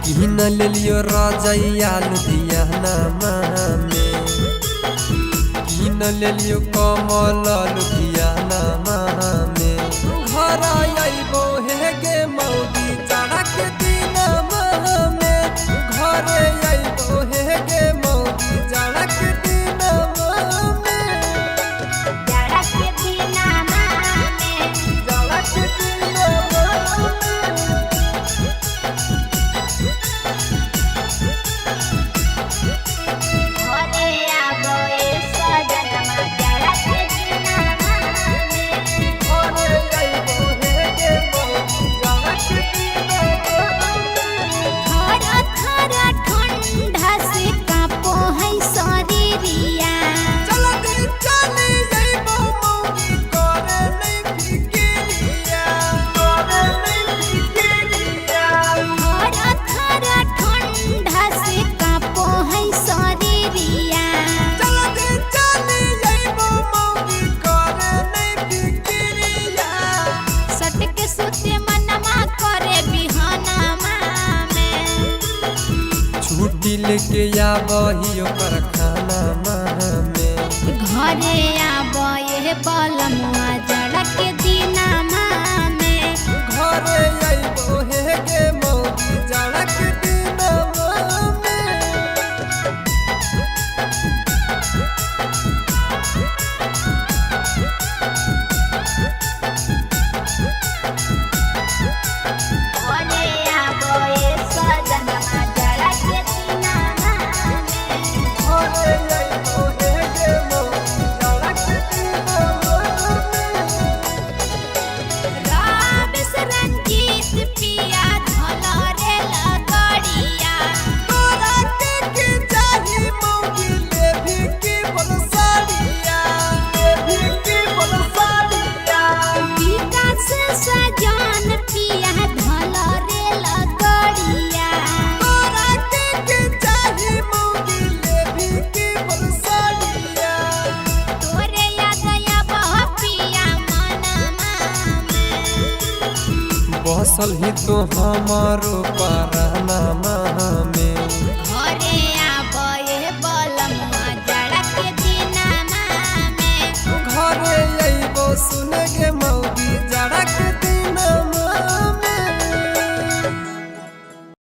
किन लेलियो रजैया लुधियाना में, किन लेलियो कमल लुधियाना में। घर आइबो हे गे मौगी जाड़ा के दिन में, घर आइबो हे गे मौगी जाड़ा के दिन में, जाड़ा के दिन में, जाड़ा के दिन में। घरे आबो ए सजनमा जाड़ा के दिन में। घरे आइबो हे गे मौगी जाड़ा के दिन में। थरा थरा ठंडा से कापो है शरीरिया। चली जाइबो मौगी करे नहीं फिकिरिया, करे नहीं फिकिरिया। थरा थरा ठंडा से कापो है शरीरिया। चली जाइबो मौगी करे नहीं फिकिरिया। सट के सुते मनमा करे बिहानमा में। छुट्टी लेके आबही ओकर खाना में। घरे आबो ए बलमुआ जाड़ा के दिनमा में। घरे आइबो हे गे मौगी जाड़ा के दिन में। घरे आबो ए सजनमा जाड़ा के दिनमा में। घरे आइबो हे गे मौगी जाड़ा के दिन में। राबिस रंजीत पिया धलरे लगड़िया। तोरा के चाही मौगी लेभी की बलसारिया, लेभी की बलसारिया। विकास सजन पिया धलरे लगड़िया। तोरा के चाही मौगी लेभी की बलसारिया। तोरे याद आबो पिया मनमा में। बसल ही तो हमारो पराना में। घरे आबो ए बलमुआ जाड़ा के दिनमा में। घरे आइबो सुन गे